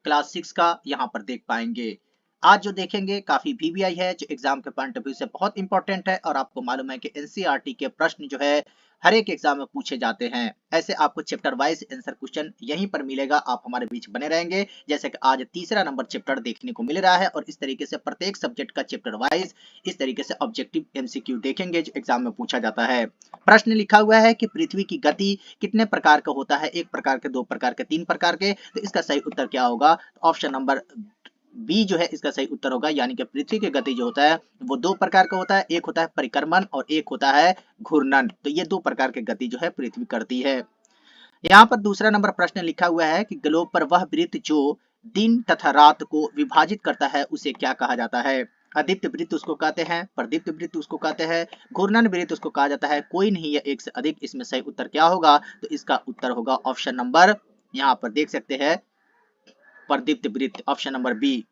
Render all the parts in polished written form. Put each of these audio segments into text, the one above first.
Class 6 का यहाँ पर देख पाएंगे। आज जो देखेंगे काफी वीवीआई है, जो एग्जाम के पॉइंट ऑफ व्यू से बहुत इंपॉर्टेंट है और आपको मालूम है कि एनसीईआरटी के प्रश्न जो है हर एक एग्जाम में पूछे जाते हैं। ऐसे आपको चैप्टर वाइज आंसर क्वेश्चन यहीं पर मिलेगा, आप हमारे बीच बने रहेंगे। जैसे कि आज तीसरा नंबर चैप्टर देखने को मिल रहा है और इस तरीके से प्रत्येक सब्जेक्ट का चैप्टर वाइज इस तरीके से ऑब्जेक्टिव एमसीक्यू देखेंगे जो एग्जाम में पूछा जाता है। प्रश्न लिखा हुआ है कि पृथ्वी की गति कितने प्रकार का होता है, एक प्रकार के, दो प्रकार के, तीन प्रकार के। तो इसका सही उत्तर क्या होगा? ऑप्शन नंबर बी जो है इसका सही उत्तर होगा, यानी कि पृथ्वी की गति जो होता है वो दो प्रकार का होता है, एक होता है परिक्रमण और एक होता है घूर्णन। तो ये दो प्रकार की गति जो है पृथ्वी करती है। यहाँ पर दूसरा नंबर प्रश्न लिखा हुआ है कि ग्लोब पर वह वृत्त जो दिन तथा रात को विभाजित करता है उसे क्या कहा जाता है? अदीप्त वृत्त उसको कहते हैं, प्रदीप्त वृत्त उसको कहते हैं, घूर्णन वृत्त उसको कहा जाता है, कोई नहीं है एक से अधिक। इसमें सही उत्तर क्या होगा? तो इसका उत्तर होगा ऑप्शन नंबर, यहाँ पर देख सकते हैं, प्रदीप्त वृत्त, ऑप्शन नंबर बी।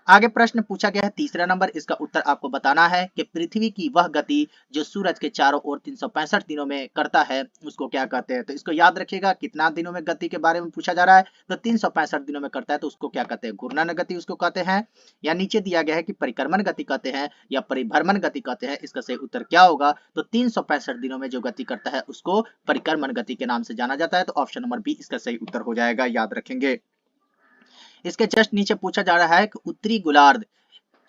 आगे प्रश्न पूछा गया है तीसरा नंबर, इसका उत्तर आपको बताना है कि पृथ्वी की वह गति जो सूरज के चारों ओर 365 दिनों में करता है उसको क्या कहते हैं? तो इसको याद रखिएगा, कितना दिनों में गति के बारे में पूछा जा रहा है, तो 365 दिनों में करता है तो उसको क्या कहते हैं? घूर्णन गति उसको कहते हैं। या नीचे दिया गया है कि परिक्रमण गति कहते हैं या परिभ्रमण गति कहते हैं, इसका सही उत्तर क्या होगा? तो 365 दिनों में जो गति करता है उसको परिक्रमण गति के नाम से जाना जाता है। तो ऑप्शन नंबर बी इसका सही उत्तर हो जाएगा, याद रखेंगे। इसके जस्ट नीचे पूछा जा रहा है कि उत्तरी गोलार्ध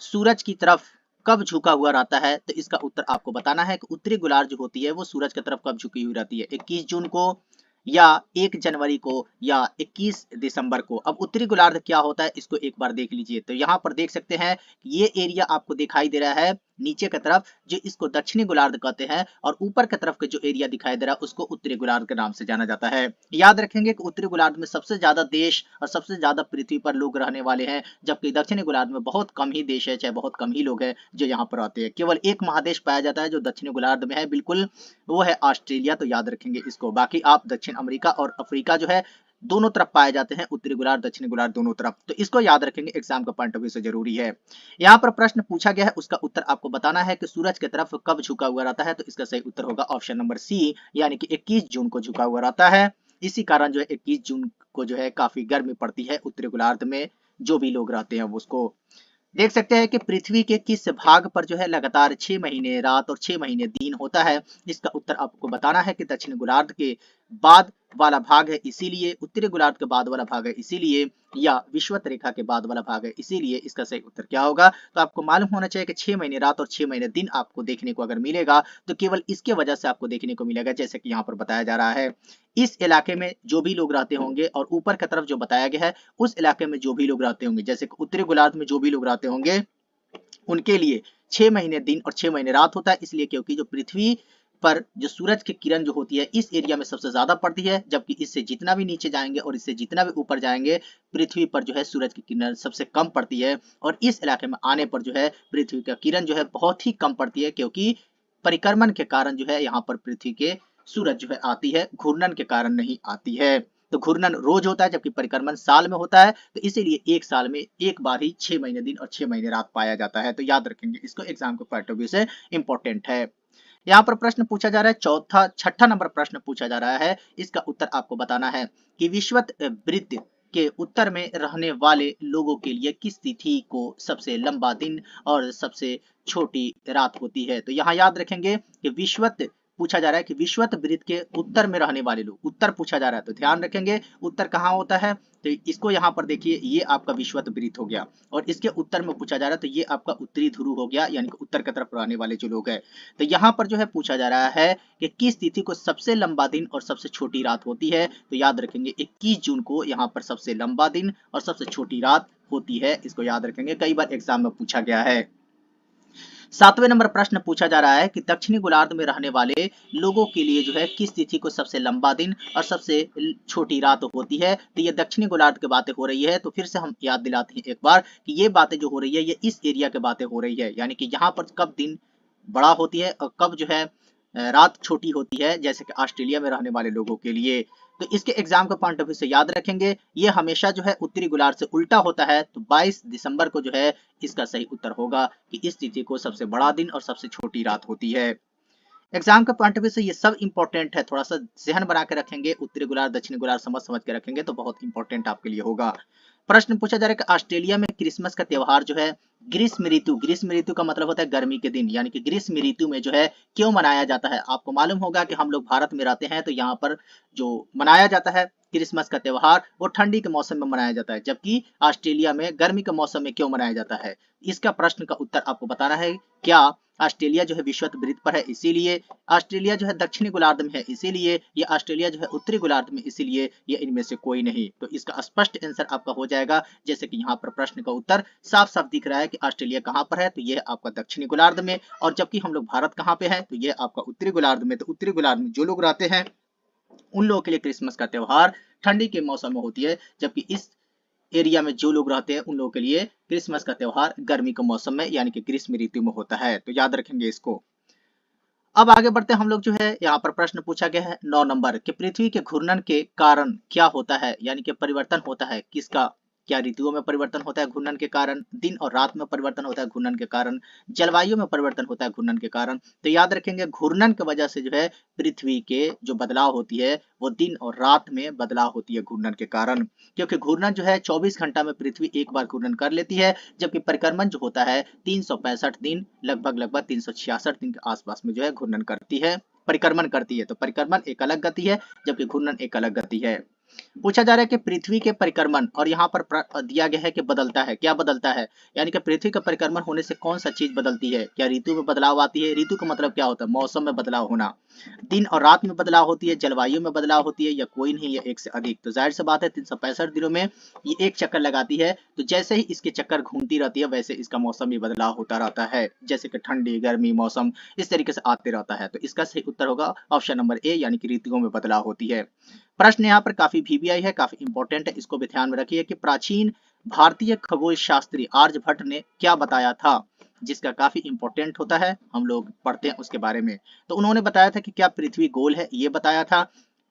सूरज की तरफ कब झुका हुआ रहता है? तो इसका उत्तर आपको बताना है कि उत्तरी गोलार्ध जो होती है वो सूरज की तरफ कब झुकी हुई रहती है, 21 जून को या 1 जनवरी को या 21 दिसंबर को। अब उत्तरी गोलार्ध क्या होता है इसको एक बार देख लीजिए। तो यहाँ पर देख सकते हैं ये एरिया आपको दिखाई दे रहा है नीचे की तरफ, जो इसको दक्षिणी गोलार्ध कहते हैं, और ऊपर की तरफ का जो एरिया दिखाई दे रहा है उसको उत्तरी गोलार्ध के नाम से जाना जाता है। याद रखेंगे कि उत्तरी गोलार्ध में सबसे ज्यादा देश और सबसे ज्यादा पृथ्वी पर लोग रहने वाले हैं, जबकि दक्षिणी गोलार्ध में बहुत कम ही देश है, चाहे बहुत कम ही लोग हैं जो यहाँ पर आते हैं। केवल एक महादेश पाया जाता है जो दक्षिणी गोलार्ध में है, बिल्कुल, वो है ऑस्ट्रेलिया। तो याद रखेंगे इसको। बाकी आप दक्षिण अमेरिका और अफ्रीका जो है दोनों तरफ पाए जाते हैं, उत्तरी गोलार्ध दक्षिणी गोलार्ध दोनों तरफ। तो इसको याद रखेंगे, एग्जाम का पॉइंट ऑफ व्यू से जरूरी है। यहाँ पर प्रश्न पूछा गया है उसका उत्तर आपको बताना है कि सूरज की तरफ कब झुका हुआ रहता है। तो इसका सही उत्तर होगा ऑप्शन नंबर सी, यानी कि 21 जून को झुका हुआ रहता है। इसी कारण जो है 21 जून को जो है काफी गर्मी पड़ती है उत्तरी गोलार्ध में, जो भी लोग रहते हैं उसको। देख सकते हैं कि पृथ्वी के किस भाग पर जो है लगातार 6 महीने रात और 6 महीने दिन होता है। इसका उत्तर आपको बताना है कि दक्षिण गोलार्ध के बाद वाला भाग है इसीलिए, उत्तरी गोलार्ध के बाद वाला भाग है इसीलिए, या विषुवत रेखा के बाद वाला भाग है इसीलिए। इसका सही उत्तर क्या होगा? तो आपको मालूम होना चाहिए कि 6 महीने रात और 6 महीने दिन आपको देखने को अगर मिलेगा तो केवल इसके वजह से आपको देखने को मिलेगा, जैसे कि यहाँ पर बताया जा रहा है। इस इलाके में जो भी लोग रहते होंगे और ऊपर की तरफ जो बताया गया है उस इलाके में जो भी लोग रहते होंगे, जैसे उत्तरी गोलार्ध में जो भी लोग रहते होंगे उनके लिए 6 महीने दिन और 6 महीने रात होता है, इसलिए क्योंकि जो पृथ्वी पर जो सूरज की किरण जो होती है इस एरिया में सबसे ज्यादा पड़ती है, जबकि इससे जितना भी नीचे जाएंगे और इससे जितना भी ऊपर जाएंगे पृथ्वी पर जो है सूरज की किरण सबसे कम पड़ती है। और इस इलाके में आने पर जो है पृथ्वी का किरण जो है बहुत ही कम पड़ती है, क्योंकि परिक्रमण के कारण जो है यहाँ पर पृथ्वी के सूरज जो है आती है, घूर्णन के कारण नहीं आती है। तो घूर्णन रोज होता है जबकि परिक्रमण साल में होता है, तो इसीलिए एक साल में एक बार ही 6 महीने दिन और 6 महीने रात पाया जाता है। तो याद रखेंगे इसको, एग्जाम के पॉइंट ऑफ व्यू से इंपॉर्टेंट है। यहाँ पर प्रश्न पूछा जा रहा है छठा नंबर प्रश्न पूछा जा रहा है, इसका उत्तर आपको बताना है कि विषुवत वृत्त के उत्तर में रहने वाले लोगों के लिए किस तिथि को सबसे लंबा दिन और सबसे छोटी रात होती है। तो यहाँ याद रखेंगे कि विषुवत पूछा जा रहा है कि विषुवत वृत्त के उत्तर में रहने वाले लोग, उत्तर पूछा जा रहा है तो ध्यान रखेंगे उत्तर कहाँ होता है। तो इसको यहाँ पर देखिए, ये आपका विषुवत वृत्त हो गया और इसके उत्तर में पूछा जा रहा है तो ये आपका उत्तरी ध्रुव हो गया, यानी कि उत्तर की तरफ रहने वाले जो लोग हैं। तो यहाँ पर जो है पूछा जा रहा है कि किस तिथि को सबसे लंबा दिन और सबसे छोटी रात होती है। तो याद रखेंगे 21 जून को यहाँ पर सबसे लंबा दिन और सबसे छोटी रात होती है, इसको याद रखेंगे, कई बार एग्जाम में पूछा गया है। सातवें नंबर प्रश्न पूछा जा रहा है कि दक्षिणी गोलार्ध में रहने वाले लोगों के लिए जो है किस तिथि को सबसे लंबा दिन और सबसे छोटी रात होती है। तो ये दक्षिणी गोलार्ध की बातें हो रही है, तो फिर से हम याद दिलाते हैं एक बार कि ये बातें जो हो रही है ये इस एरिया की बातें हो रही है, यानी कि यहाँ पर कब दिन बड़ा होती है और कब जो है रात छोटी होती है, जैसे कि ऑस्ट्रेलिया में रहने वाले लोगों के लिए। तो इसके एग्जाम के पॉइंट ऑफ व्यू से याद रखेंगे ये हमेशा जो है उत्तरी गोलार्ध से उल्टा होता है। तो 22 दिसंबर को जो है इसका सही उत्तर होगा कि इस तिथि को सबसे बड़ा दिन और सबसे छोटी रात होती है। एग्जाम के पॉइंट ऑफ व्यू से ये सब इंपॉर्टेंट है, थोड़ा सा जहन बना के रखेंगे, उत्तरी गोलार्ध दक्षिणी गोलार्ध समझ समझ के रखेंगे तो बहुत इंपॉर्टेंट आपके लिए होगा। प्रश्न पूछा जा रहा है कि ऑस्ट्रेलिया में क्रिसमस का त्योहार जो है ग्रीष्म ऋतु का मतलब होता है गर्मी के दिन, यानी कि ग्रीष्म ऋतु में जो है क्यों मनाया जाता है। आपको मालूम होगा कि हम लोग भारत में रहते हैं तो यहाँ पर जो मनाया जाता है क्रिसमस का त्योहार वो ठंडी के मौसम में मनाया जाता है, जबकि ऑस्ट्रेलिया में गर्मी के मौसम में क्यों मनाया जाता है। इसका प्रश्न का उत्तर आपको बताना है। क्या ऑस्ट्रेलिया जो है विषुवत वृत्त पर है इसीलिए, ऑस्ट्रेलिया जो है दक्षिणी गोलार्ध में है इसीलिए, या ऑस्ट्रेलिया जो है उत्तरी गोलार्ध में इसीलिए, या इनमें से कोई नहीं। तो इसका स्पष्ट आंसर आपका हो जाएगा, जैसे कि यहाँ पर प्रश्न का उत्तर साफ साफ दिख रहा है कि ऑस्ट्रेलिया कहाँ पर है, तो ये आपका दक्षिणी गोलार्ध में, और जबकि हम लोग भारत कहाँ पे है, तो ये आपका उत्तरी गोलार्ध में। तो उत्तरी गोलार्ध में जो लोग रहते हैं उन लोगों के लिए क्रिसमस का त्योहार ठंडी के मौसम में होती है, जबकि इस एरिया में जो लोग रहते हैं उन लोगों के लिए क्रिसमस का त्योहार गर्मी के मौसम में यानी कि ग्रीष्म ऋतु में होता है। तो याद रखेंगे इसको। अब आगे बढ़ते हैं हम लोग जो है, यहाँ पर प्रश्न पूछा गया है 9 नंबर कि पृथ्वी के घूर्णन के कारण क्या होता है, यानी कि परिवर्तन होता है किसका। क्या ऋतुओं में परिवर्तन होता है घूर्णन के कारण, दिन और रात में परिवर्तन होता है घूर्णन के कारण, जलवायु में परिवर्तन होता है घूर्णन के कारण। तो याद रखेंगे घूर्णन की वजह से जो है पृथ्वी के जो बदलाव होती है वो दिन और रात में बदलाव होती है घूर्णन के कारण, क्योंकि घूर्णन जो है 24 घंटा में पृथ्वी एक बार घूर्णन कर लेती है, जबकि परिक्रमण जो होता है 365 दिन लगभग 366 दिन के आसपास में जो है घूर्णन करती है, परिक्रमण करती है। तो परिक्रमण एक अलग गति है जबकि घूर्णन एक अलग गति है। पूछा जा रहा है कि पृथ्वी के परिक्रमण, और यहाँ पर दिया गया है कि बदलता है, क्या बदलता है, यानी कि पृथ्वी का परिक्रमण होने से कौन सा चीज बदलती है। क्या ऋतु में बदलाव आती है, ऋतु का मतलब क्या होता है, मौसम में बदलाव होना, दिन और रात में बदलाव होती है, जलवायु में बदलाव होती है, या कोई नहीं, या एक से अधिक। तो जाहिर सी बात है 365 दिनों में ये एक चक्कर लगाती है, तो जैसे ही इसके चक्कर घूमती रहती है वैसे इसका मौसम भी बदलाव होता रहता है, जैसे कि ठंडी गर्मी मौसम इस तरीके से आते रहता है। तो इसका सही उत्तर होगा ऑप्शन नंबर ए, यानी कि ऋतुओं में बदलाव होती है। प्रश्न यहाँ पर काफी वीवीआई है, काफी इंपॉर्टेंट है, इसको भी ध्यान में रखिए कि प्राचीन भारतीय खगोल शास्त्री आर्यभट्ट ने क्या बताया था, जिसका काफी इंपॉर्टेंट होता है, हम लोग पढ़ते हैं उसके बारे में। तो उन्होंने बताया था कि क्या पृथ्वी गोल है, ये बताया था,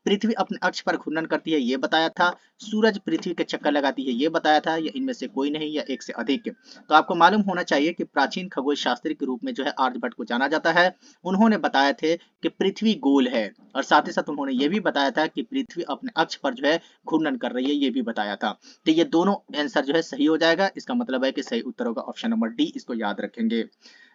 पृथ्वी अपने अक्ष पर घूर्णन करती है, ये बताया था, सूरज पृथ्वी के चक्कर लगाती है, ये बताया था, या इनमें से कोई नहीं, या एक से अधिक। तो आपको मालूम होना चाहिए कि प्राचीन खगोल शास्त्री के रूप में जो है आर्यभट्ट को जाना जाता है। उन्होंने बताया थे कि पृथ्वी गोल है, और साथ ही साथ उन्होंने ये भी बताया था कि पृथ्वी अपने अक्ष पर जो है घूर्णन कर रही है, ये भी बताया था। तो ये दोनों आंसर जो है सही हो जाएगा, इसका मतलब है कि सही उत्तर होगा ऑप्शन नंबर डी, इसको याद रखेंगे।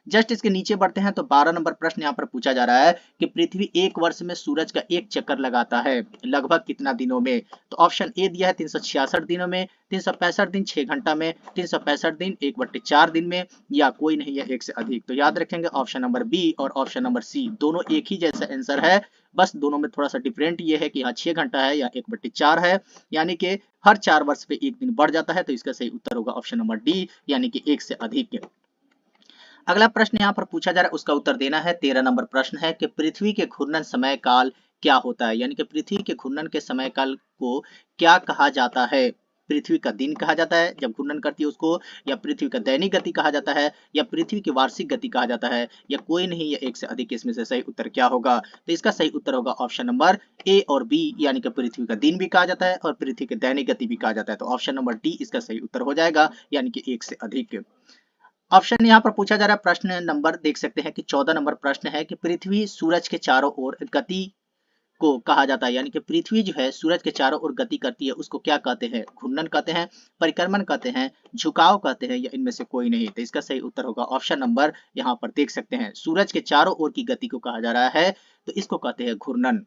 जस्ट इसके नीचे बढ़ते हैं तो 12 नंबर प्रश्न यहाँ पर पूछा जा रहा है कि पृथ्वी एक वर्ष में सूरज का एक चक्कर लगाता है लगभग कितना दिनों में। तो ऑप्शन ए दिया है 366 दिनों में, 365 दिन 6 घंटा में, 365 दिन 1/4 दिन में, या कोई नहीं है एक से अधिक। तो याद रखेंगे ऑप्शन नंबर बी और ऑप्शन नंबर सी दोनों एक ही जैसा आंसर है, बस दोनों में थोड़ा सा डिफरेंट ये है कि यहाँ 6 घंटा है या 1/4 है, यानी कि हर 4 वर्ष पे एक दिन बढ़ जाता है। तो इसका सही उत्तर होगा ऑप्शन नंबर डी, यानी कि एक से अधिक। अगला प्रश्न यहाँ पर पूछा जा रहा है, उसका उत्तर देना है। 13 नंबर प्रश्न है कि पृथ्वी के घूर्णन समय काल क्या होता है, यानी कि पृथ्वी के घूर्णन के समय काल को क्या कहा जाता है। पृथ्वी का दिन कहा जाता है जब घूर्णन करती है उसको, या पृथ्वी का दैनिक गति कहा जाता है, या पृथ्वी की वार्षिक गति कहा जाता है, या कोई नहीं, या एक से अधिक। इसमें से सही उत्तर क्या होगा। तो इसका सही उत्तर होगा ऑप्शन नंबर ए और बी, यानी कि पृथ्वी का दिन भी कहा जाता है और पृथ्वी की दैनिक गति भी कहा जाता है। तो ऑप्शन नंबर डी इसका सही उत्तर हो जाएगा, यानी कि एक से अधिक। ऑप्शन यहाँ पर पूछा जा रहा है, प्रश्न नंबर देख सकते हैं कि 14 नंबर प्रश्न है कि पृथ्वी सूरज के चारों ओर गति को कहा जाता है, यानी कि पृथ्वी जो है सूरज के चारों ओर गति करती है उसको क्या कहते हैं, घूर्णन कहते हैं, परिक्रमण कहते हैं, झुकाव कहते हैं, या इनमें से कोई नहीं। तो इसका सही उत्तर होगा ऑप्शन नंबर, यहाँ पर देख सकते हैं सूरज के चारों ओर की गति को कहा जा रहा है, तो इसको कहते हैं घूर्णन।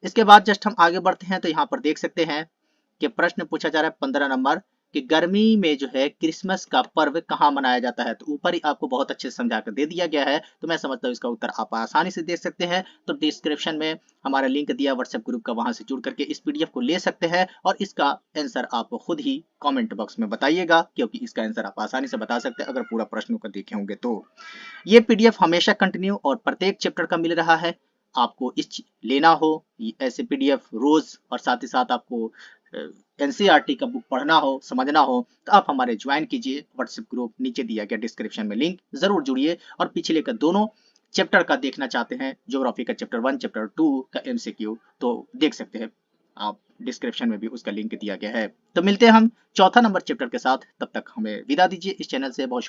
इसके बाद जस्ट हम आगे बढ़ते हैं तो यहाँ पर देख सकते हैं कि प्रश्न पूछा जा रहा है 15 नंबर कि गर्मी में जो है क्रिसमस का पर्व कहाँ मनाया जाता है। तो ऊपर ही आपको बहुत अच्छे से समझा कर दे दिया गया है, तो मैं समझता हूँ इसका उत्तर आप आसानी से दे सकते हैं। तो डिस्क्रिप्शन में हमारा लिंक दिया व्हाट्सएप ग्रुप का, वहां से जुड़ करके इस पीडीएफ को ले सकते हैं, और इसका आंसर आप खुद ही कमेंट बॉक्स में बताइएगा, क्योंकि इसका आंसर आप आसानी से बता सकते हैं अगर पूरा प्रश्नों को देखे होंगे तो। ये पीडीएफ हमेशा कंटिन्यू और प्रत्येक चैप्टर का मिल रहा है। आपको इस लेना हो ऐसे पीडीएफ रोज, और साथ ही साथ आपको एनसीईआरटी का बुक पढ़ना हो, समझना हो, तो आप हमारे ज्वाइन कीजिए व्हाट्सएप ग्रुप, नीचे दिया गया डिस्क्रिप्शन में लिंक, जरूर जुड़िए। और पिछले का दोनों चैप्टर का देखना चाहते हैं, ज्योग्राफी का चैप्टर 1 चैप्टर 2 का एमसीक्यू, तो देख सकते हैं आप, डिस्क्रिप्शन में भी उसका लिंक दिया गया है। तो मिलते हैं हम चौथा नंबर चैप्टर के साथ, तब तक हमें विदा दीजिए। इस चैनल से बहुत